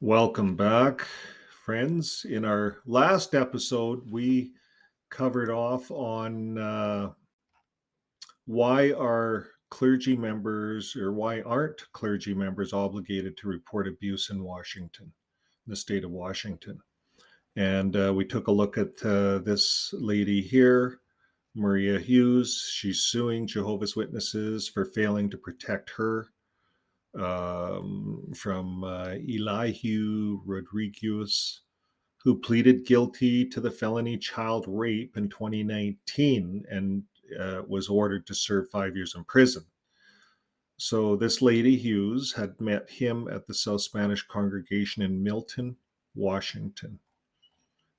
Welcome back, friends. In our last episode, we covered off on why are clergy members or why aren't clergy members obligated to report abuse in Washington, the state of Washington. And we took a look at this lady here, Maria Hughes. She's suing Jehovah's Witnesses for failing to protect her from Elihu Rodriguez, who pleaded guilty to the felony child rape in 2019 and was ordered to serve 5 years in prison. So this lady Hughes had met him at the South Spanish congregation in Milton, Washington,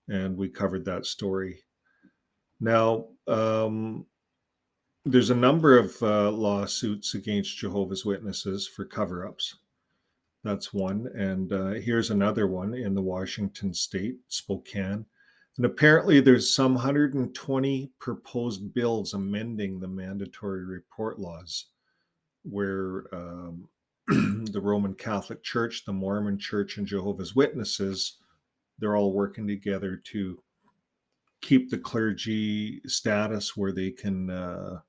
and we covered that story. Now, there's a number of lawsuits against Jehovah's Witnesses for cover-ups. That's one. And here's another one in the Washington state, Spokane. And apparently there's some 120 proposed bills amending the mandatory report laws where the Roman Catholic Church, the Mormon Church, and Jehovah's Witnesses, they're all working together to keep the clergy status where they can,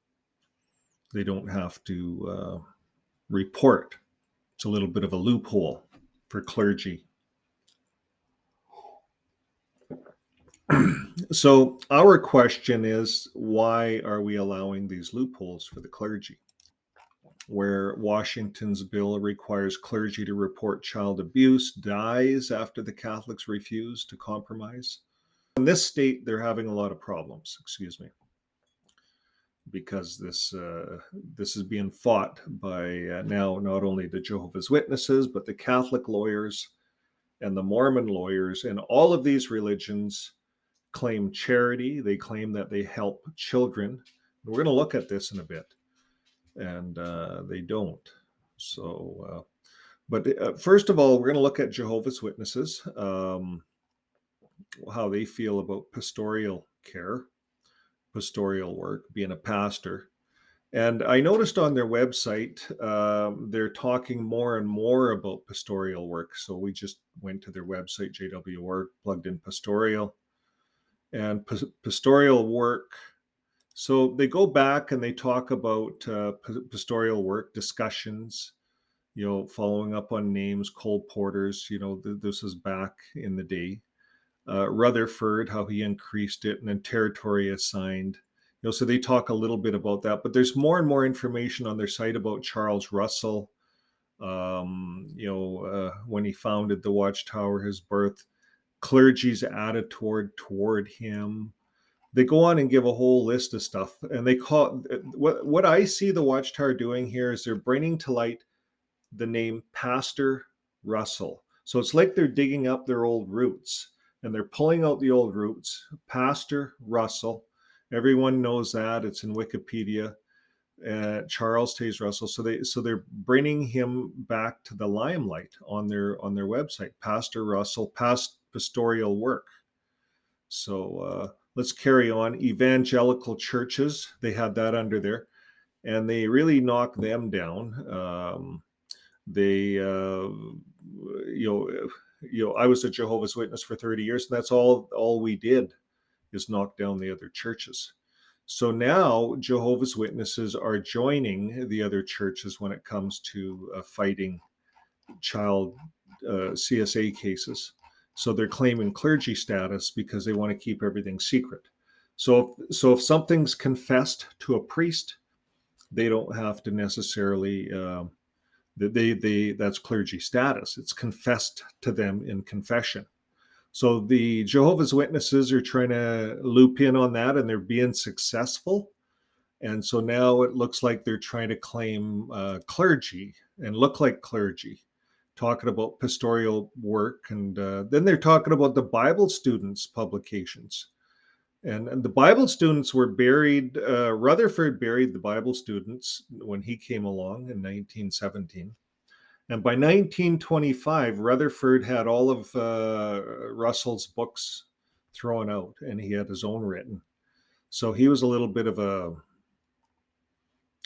they don't have to report. It's a little bit of a loophole for clergy. So our question is, why are we allowing these loopholes for the clergy? Where Washington's bill requires clergy to report child abuse dies after the Catholics refuse to compromise. In this state, they're having a lot of problems, because this is being fought by now not only the Jehovah's Witnesses, but the Catholic lawyers and the Mormon lawyers. And all of these religions claim charity. They claim that they help children. We're going to look at this in a bit, and they don't. So, but first of all, we're going to look at Jehovah's Witnesses, how they feel about pastoral care, pastoral work, being a pastor. And I noticed on their website, they're talking more and more about pastoral work. So we just went to their website, JW.org, plugged in pastoral and pastoral work. So they go back and they talk about pastoral work discussions, following up on names, Cole Porter's, this is back in the day. Rutherford, how he increased it, and then territory assigned. So they talk a little bit about that, but there's more and more information on their site about Charles Russell, when he founded the Watchtower, his birth, clergy's attitude toward him. They go on and give a whole list of stuff, and they call what I see the Watchtower doing here is they're bringing to light the name Pastor Russell. So it's like they're digging up their old roots and they're pulling out the old roots. Pastor Russell, everyone knows that, it's in Wikipedia. Charles Taze Russell. So they're bringing him back to the limelight on their website. Pastor Russell, pastoral work. So let's carry on. Evangelical churches, they had that under there, and they really knocked them down. I was a Jehovah's Witness for 30 years, and that's all we did is knock down the other churches. So now Jehovah's Witnesses are joining the other churches when it comes to fighting child CSA cases. So they're claiming clergy status because they want to keep everything secret. So if something's confessed to a priest, they don't have to necessarily that's clergy status. It's confessed to them in confession. So the Jehovah's Witnesses are trying to loop in on that, and they're being successful. And so now it looks like they're trying to claim clergy and look like clergy, talking about pastoral work. And then they're talking about the Bible students' publications. And the Bible students were buried. Rutherford buried the Bible students when he came along in 1917. And by 1925, Rutherford had all of Russell's books thrown out, and he had his own written. So he was a little bit of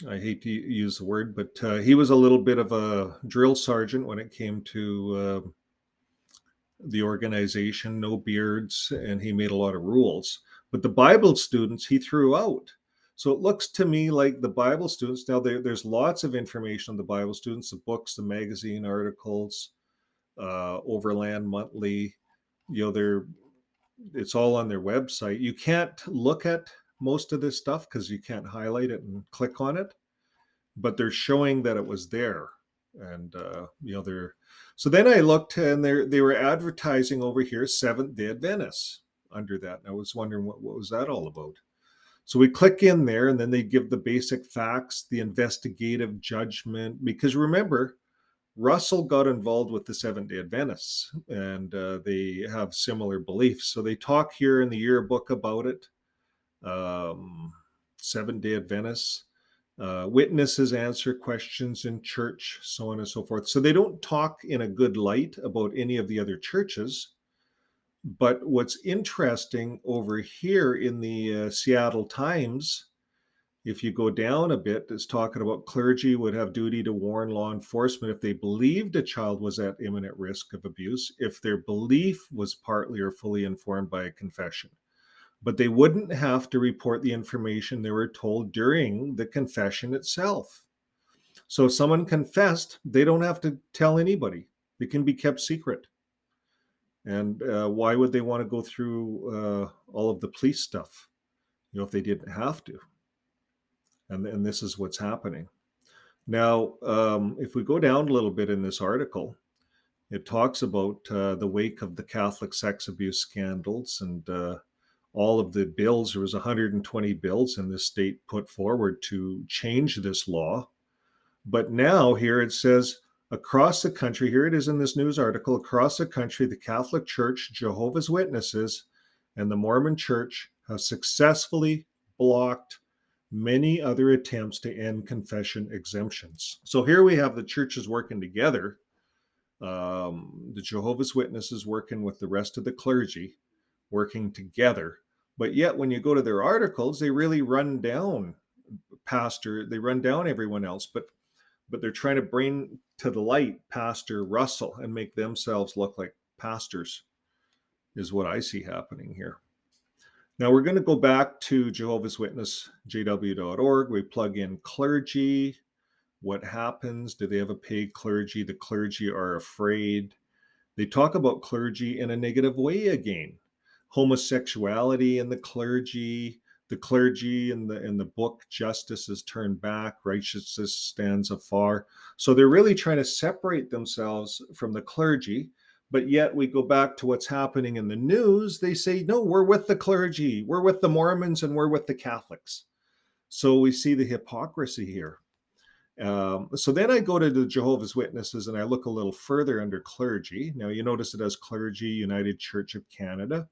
I hate to use the word, but he was a little bit of a drill sergeant when it came to the organization, no beards, and he made a lot of rules. But the Bible students he threw out. So it looks to me like the Bible students, now there's lots of information on the Bible students, the books, the magazine articles, Overland Monthly, it's all on their website. You can't look at most of this stuff because you can't highlight it and click on it, but they're showing that it was there. And they're so then I looked and they were advertising over here Seventh-day Adventists under that. And I was wondering what was that all about. So we click in there and then they give the basic facts, the investigative judgment, because remember, Russell got involved with the Seventh-day Adventists and they have similar beliefs. So they talk here in the yearbook about it. Seventh-day Adventists. Witnesses answer questions in church, so on and so forth. So they don't talk in a good light about any of the other churches. But what's interesting over here in the Seattle Times, if you go down a bit, is talking about clergy would have duty to warn law enforcement if they believed a child was at imminent risk of abuse, if their belief was partly or fully informed by a confession. But they wouldn't have to report the information they were told during the confession itself. So if someone confessed, they don't have to tell anybody. It can be kept secret. And why would they want to go through all of the police stuff, if they didn't have to? And this is what's happening. Now, if we go down a little bit in this article, it talks about the wake of the Catholic sex abuse scandals and all of the bills. There was 120 bills in this state put forward to change this law. But now here it says, across the country, here it is in this news article, across the country, the Catholic Church, Jehovah's Witnesses, and the Mormon Church have successfully blocked many other attempts to end confession exemptions. So here we have the churches working together, the Jehovah's Witnesses working with the rest of the clergy, working together. But yet when you go to their articles, they really run down they run down everyone else, but they're trying to bring to the light Pastor Russell and make themselves look like pastors, is what I see happening here. Now we're going to go back to Jehovah's Witness, jw.org. We plug in clergy. What happens? Do they have a paid clergy? The clergy are afraid. They talk about clergy in a negative way again. Homosexuality in the clergy in the book, justice is turned back, righteousness stands afar. So they're really trying to separate themselves from the clergy. But yet we go back to what's happening in the news. They say, no, we're with the clergy, we're with the Mormons, and we're with the Catholics. So we see the hypocrisy here. So then I go to the Jehovah's Witnesses and I look a little further under clergy. Now you notice it has clergy, United Church of Canada,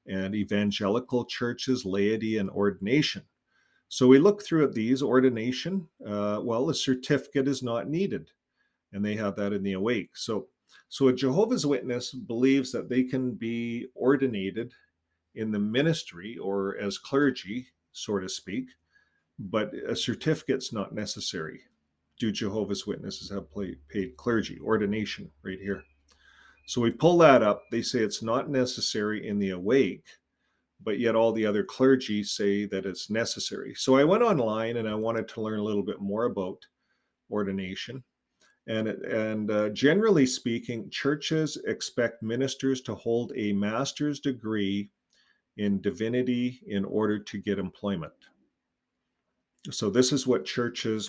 and evangelical churches, laity, and ordination. So we look through at these. Ordination, a certificate is not needed, and they have that in the awake. So a Jehovah's Witness believes that they can be ordinated in the ministry or as clergy, so to speak, but a certificate's not necessary. Do Jehovah's Witnesses have paid clergy? Ordination right here. So we pull that up. They say it's not necessary in the awake, but yet all the other clergy say that it's necessary. So I went online and I wanted to learn a little bit more about ordination. And generally speaking, churches expect ministers to hold a master's degree in divinity in order to get employment. So this is what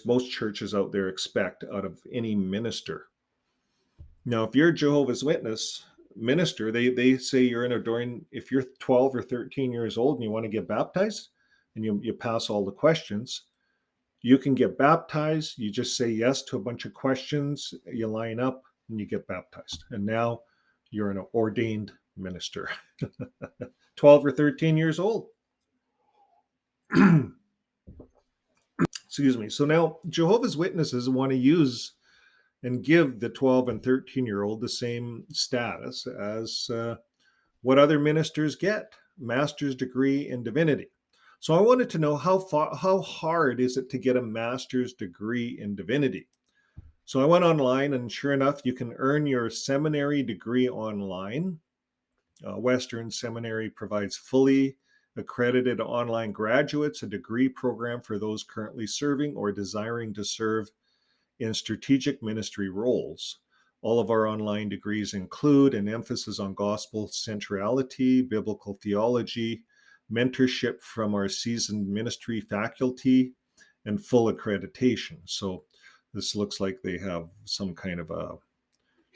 most churches out there expect out of any minister. Now, if you're a Jehovah's Witness minister, they say you're if you're 12 or 13 years old and you want to get baptized and you pass all the questions, you can get baptized. You just say yes to a bunch of questions, you line up and you get baptized. And now you're an ordained minister, 12 or 13 years old. Excuse me. So now Jehovah's Witnesses want to use and give the 12 and 13-year-old the same status as what other ministers get, master's degree in divinity. So I wanted to know how hard is it to get a master's degree in divinity? So I went online, and sure enough, you can earn your seminary degree online. Western Seminary provides fully accredited online graduates a degree program for those currently serving or desiring to serve in strategic ministry roles. All of our online degrees include an emphasis on gospel centrality, biblical theology, mentorship from our seasoned ministry faculty, and full accreditation. So this looks like they have some kind of a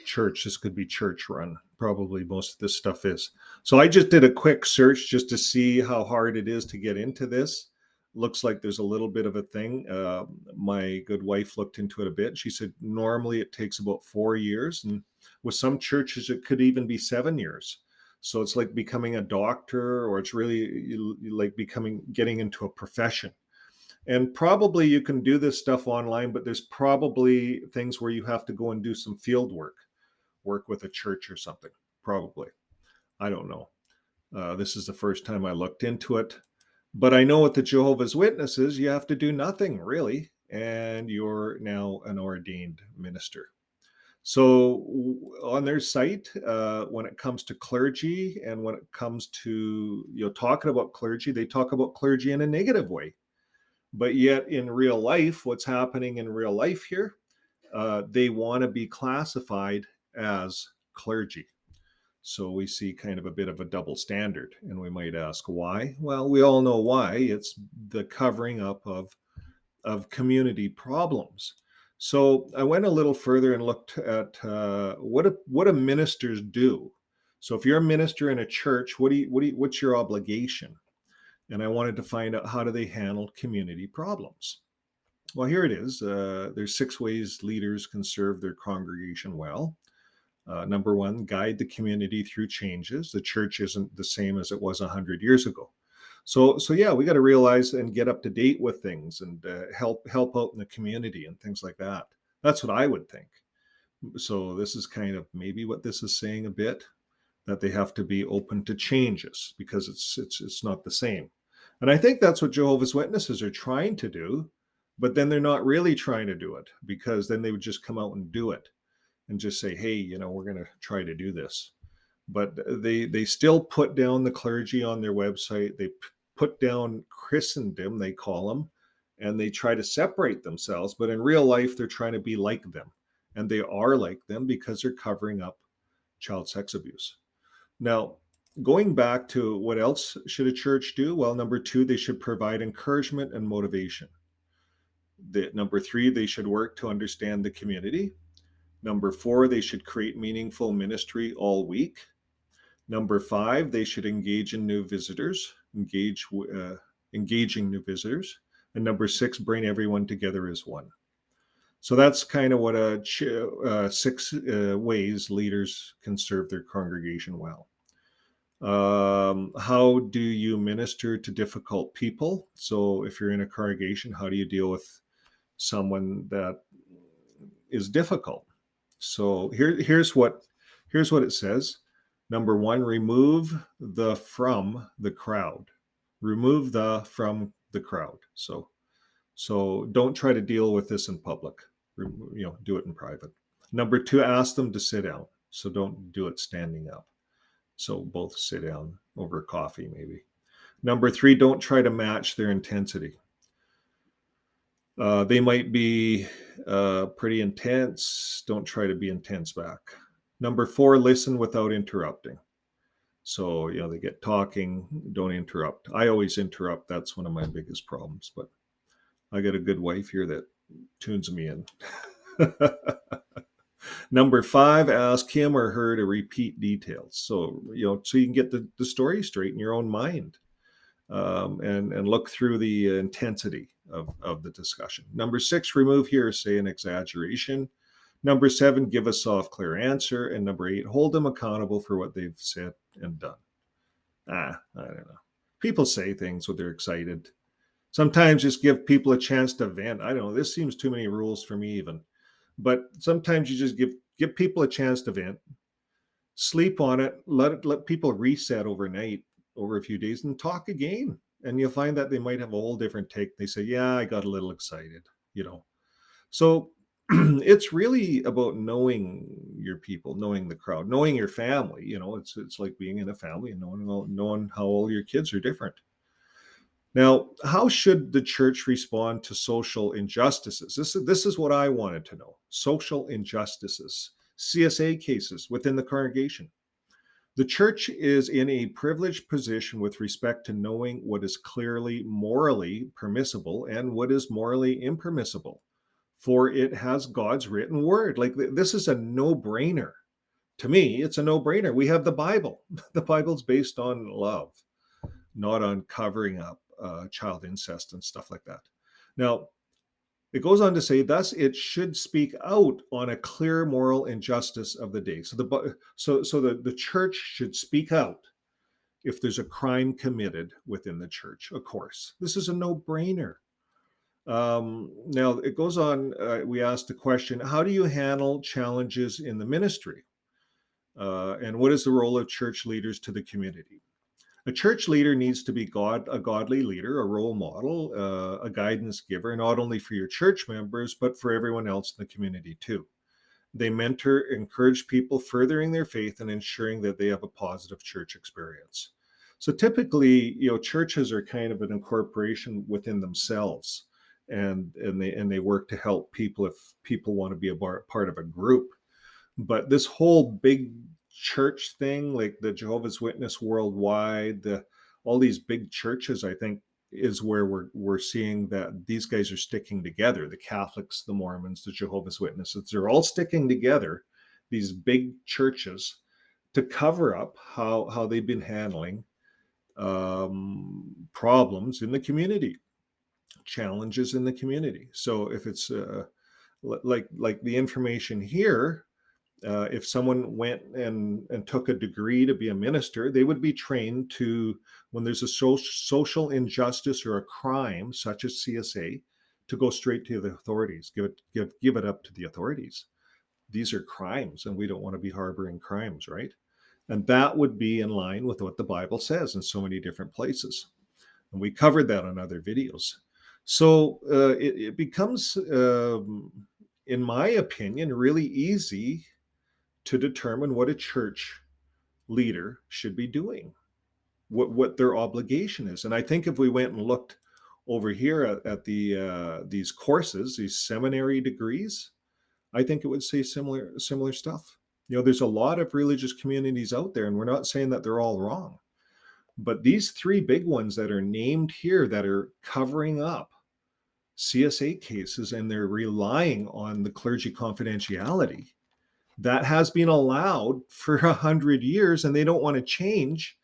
church. This could be church run. Probably most of this stuff is. So I just did a quick search just to see how hard it is to get into this. Looks like there's a little bit of a thing. My good wife looked into it a bit. She said normally it takes about 4 years, and with some churches it could even be 7 years. So it's like becoming a doctor, or it's really like getting into a profession. And probably you can do this stuff online, but there's probably things where you have to go and do some field work with a church or something. Probably. I don't know. This is the first time I looked into it. But I know with the Jehovah's Witnesses, you have to do nothing really, and you're now an ordained minister. So on their site, when it comes to clergy and when it comes to talking about clergy, they talk about clergy in a negative way. But yet in real life, what's happening in real life here, they want to be classified as clergy. So we see kind of a bit of a double standard, and we might ask why. Well, we all know why. It's the covering up of community problems. So I went a little further and looked at what do ministers do. So if you're a minister in a church, what's your obligation? And I wanted to find out, how do they handle community problems? Well, here it is. There's 6 ways leaders can serve their congregation well. Number 1, guide the community through changes. The church isn't the same as it was 100 years ago. So yeah, we got to realize and get up to date with things, and help out in the community and things like that. That's what I would think. So this is kind of maybe what this is saying a bit, that they have to be open to changes because it's not the same. And I think that's what Jehovah's Witnesses are trying to do, but then they're not really trying to do it, because then they would just come out and do it and just say, hey, we're going to try to do this. But they still put down the clergy on their website. They put down Christendom, they call them, and they try to separate themselves. But in real life, they're trying to be like them. And they are like them because they're covering up child sex abuse. Now, going back to what else should a church do? Well, number 2, they should provide encouragement and motivation. Number 3, they should work to understand the community. Number 4, they should create meaningful ministry all week. Number 5, they should engage in new visitors, engaging new visitors. And number 6, bring everyone together as one. So that's kind of what 6 ways leaders can serve their congregation well. How do you minister to difficult people? So if you're in a congregation, how do you deal with someone that is difficult? So here's what it says. Number 1, remove the from the crowd. Remove the from the crowd. So don't try to deal with this in public. Do it in private. Number 2, ask them to sit down. So don't do it standing up. So both sit down over coffee, maybe. Number 3, don't try to match their intensity. They might be pretty intense. Don't try to be intense back. Number 4, listen without interrupting. So, they get talking, don't interrupt. I always interrupt. That's one of my biggest problems. But I got a good wife here that tunes me in. Number 5, ask him or her to repeat details. So, so you can get the story straight in your own mind, and look through the intensity of the discussion. Number 6, remove hearsay and exaggeration. Number 7, give a soft, clear answer. And number 8, hold them accountable for what they've said and done. I don't know. People say things when they're excited. Sometimes just give people a chance to vent. I don't know. This seems too many rules for me even. But sometimes you just give people a chance to vent. Sleep on it. Let people reset overnight, over a few days, and talk again. And you'll find that they might have a whole different take. They say, yeah, I got a little excited, So it's really about knowing your people, knowing the crowd, knowing your family. It's like being in a family and knowing how all your kids are different. Now, how should the church respond to social injustices? This is what I wanted to know. Social injustices, CSA cases within the congregation. The church is in a privileged position with respect to knowing what is clearly morally permissible and what is morally impermissible, for it has God's written word. Like this is a no-brainer. To me, it's a no-brainer. We have the Bible. The Bible's based on love, not on covering up child incest and stuff like that. Now, it goes on to say, thus it should speak out on a clear moral injustice of the day. So the church should speak out if there's a crime committed within the church. Of course, this is a no-brainer. Now it goes on. We asked the question: how do you handle challenges in the ministry? And what is the role of church leaders to the community? A church leader needs to be a godly leader, a role model, a guidance giver, not only for your church members, but for everyone else in the community too. They mentor, encourage people furthering their faith and ensuring that they have a positive church experience. So typically, churches are kind of an incorporation within themselves, and they work to help people if people want to be a part of a group. But this whole big church thing, like the Jehovah's Witness worldwide, all these big churches, I think, is where we're seeing that these guys are sticking together. The Catholics, the Mormons, the Jehovah's Witnesses, they're all sticking together, these big churches, to cover up how they've been handling problems in the community, challenges in the community. So if it's like the information here, if someone went and took a degree to be a minister, they would be trained to, when there's a social injustice or a crime such as CSA, to go straight to the authorities, give it up to the authorities. These are crimes, and we don't want to be harboring crimes, right? And that would be in line with what the Bible says in so many different places. And we covered that on other videos. So it becomes, in my opinion, really easy to determine what a church leader should be doing, what their obligation is. And I think if we went and looked over here at these courses, these seminary degrees, I think it would say similar stuff. There's a lot of religious communities out there, and we're not saying that they're all wrong. But these three big ones that are named here that are covering up CSA cases, and they're relying on the clergy confidentiality, that has been allowed for 100 years, and they don't want to change.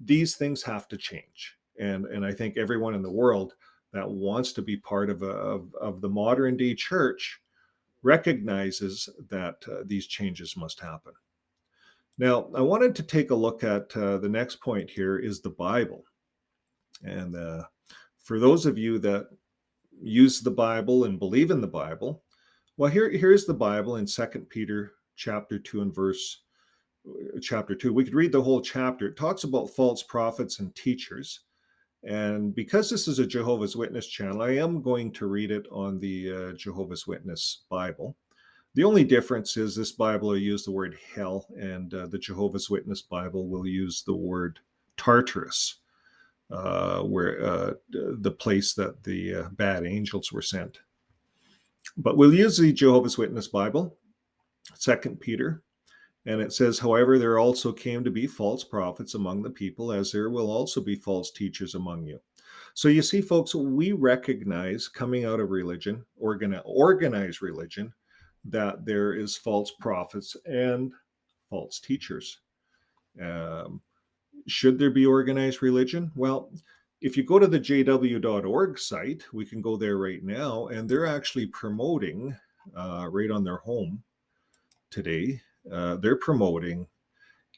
These things have to change. And I think everyone in the world that wants to be part of the modern day church recognizes that these changes must happen. Now, I wanted to take a look at the next point here is the Bible. And for those of you that use the Bible and believe in the Bible, well, here's the Bible in 2 Peter chapter 2 and verse chapter 2. We could read the whole chapter. It talks about false prophets and teachers. And because this is a Jehovah's Witness channel, I am going to read it on the Jehovah's Witness Bible. The only difference is this Bible will use the word hell, and the Jehovah's Witness Bible will use the word Tartarus, where the place that the bad angels were sent. But we'll use the Jehovah's Witness Bible, 2 Peter, and it says, however, there also came to be false prophets among the people, as there will also be false teachers among you. So you see, folks, we recognize coming out of religion, organized religion, that there is false prophets and false teachers. Should there be organized religion? Well, if you go to the jw.org site, we can go there right now, and they're actually promoting right on their home today, they're promoting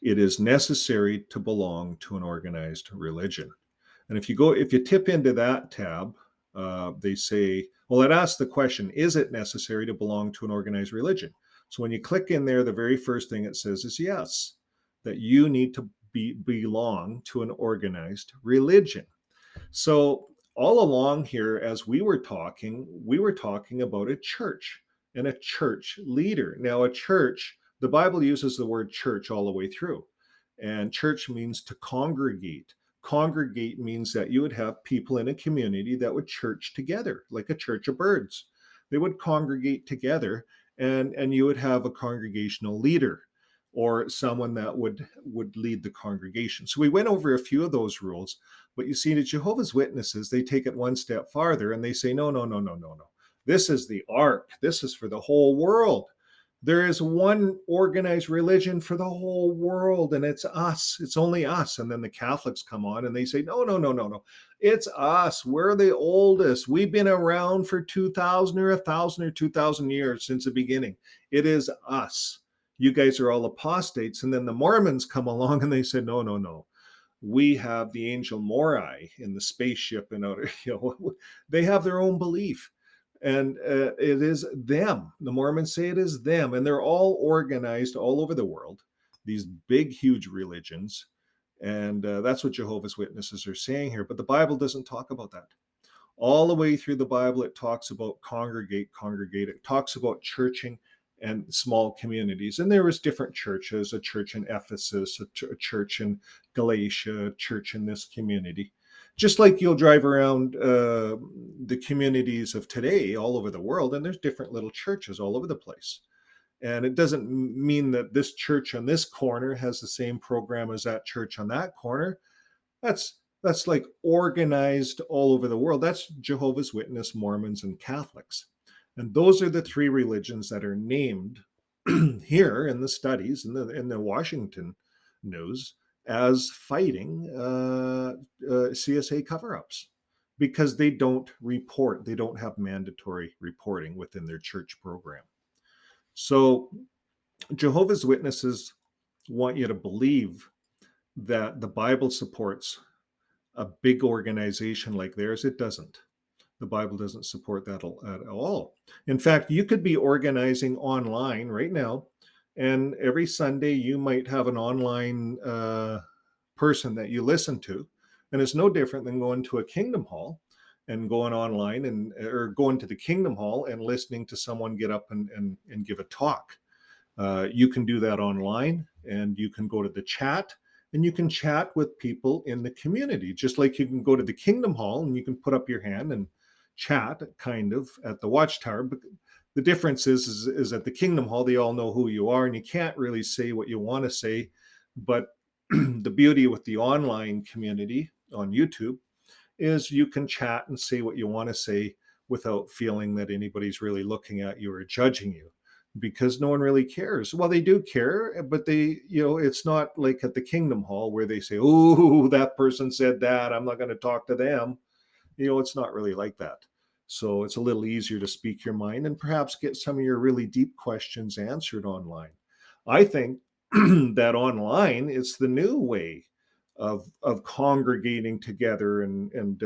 it is necessary to belong to an organized religion. And if you tip into that tab, they say, well, it asks the question, is it necessary to belong to an organized religion? So when you click in there, the very first thing it says is yes, that you need to belong to an organized religion. So all along here, as we were talking about a church. and a church leader. Now, a church, the Bible uses the word church all the way through. And church means to congregate. Congregate means that you would have people in a community that would church together, like a church of birds. They would congregate together, and you would have a congregational leader or someone that would lead the congregation. So we went over a few of those rules, but you see, the Jehovah's Witnesses, they take it one step farther and they say, no, no, no, no, no, no. This is the ark. This is for the whole world. There is one organized religion for the whole world, and it's us. It's only us. And then the Catholics come on and they say, no, no, no, no, no. It's us. We're the oldest. We've been around for 2,000 or 1,000 or 2,000 years since the beginning. It is us. You guys are all apostates. And then the Mormons come along and they say, no, no, no. We have the angel Morai in the spaceship and outer, they have their own belief. And it is them. The Mormons say it is them. And they're all organized all over the world, these big, huge religions. And that's what Jehovah's Witnesses are saying here. But the Bible doesn't talk about that. All the way through the Bible, it talks about congregate, congregate. It talks about churching and small communities. And there was different churches, a church in Ephesus, a church in Galatia, a church in this community. Just like you'll drive around the communities of today all over the world, and there's different little churches all over the place. And it doesn't mean that this church on this corner has the same program as that church on that corner. That's like organized all over the world. That's Jehovah's Witness, Mormons, and Catholics. And those are the three religions that are named here in the studies, in the Washington news, as fighting CSA cover-ups because they don't report. They don't have mandatory reporting within their church program. So Jehovah's Witnesses want you to believe that the Bible supports a big organization like theirs. It doesn't. The Bible doesn't support that at all. In fact, you could be organizing online right now, and every Sunday you might have an online person that you listen to, and it's no different than going to a Kingdom Hall and going online or going to the Kingdom Hall and listening to someone get up and give a talk. You can do that online, and you can go to the chat, and you can chat with people in the community, just like you can go to the Kingdom Hall and you can put up your hand and chat kind of at the Watchtower. But the difference is at the Kingdom Hall, they all know who you are, and you can't really say what you want to say. But the beauty with the online community on YouTube is you can chat and say what you want to say without feeling that anybody's really looking at you or judging you, because no one really cares. Well, they do care, but it's not like at the Kingdom Hall where they say, oh, that person said that, I'm not going to talk to them. It's not really like that. So it's a little easier to speak your mind and perhaps get some of your really deep questions answered online. I think that online is the new way of congregating together and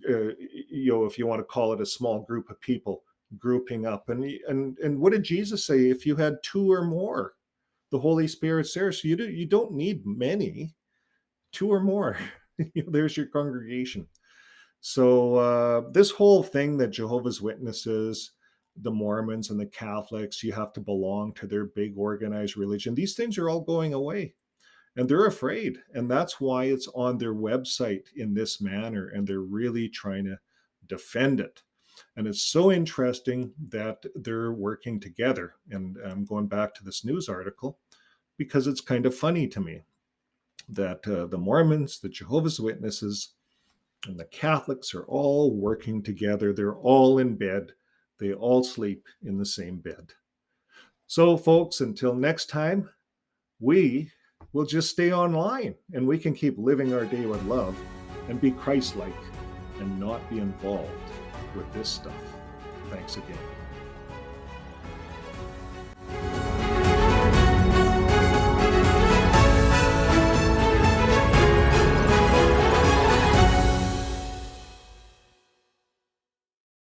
if you want to call it a small group of people grouping up. And what did Jesus say? If you had two or more, the Holy Spirit's there. So you don't need many, two or more. There's your congregation. So this whole thing that Jehovah's Witnesses, the Mormons, and the Catholics, you have to belong to their big organized religion. These things are all going away, and they're afraid. And that's why it's on their website in this manner, and they're really trying to defend it. And it's so interesting that they're working together. And I'm going back to this news article because it's kind of funny to me that the Mormons, the Jehovah's Witnesses, and the Catholics are all working together. They're all in bed. They all sleep in the same bed. So, folks, until next time, we will just stay online and we can keep living our day with love and be Christ-like and not be involved with this stuff. Thanks again.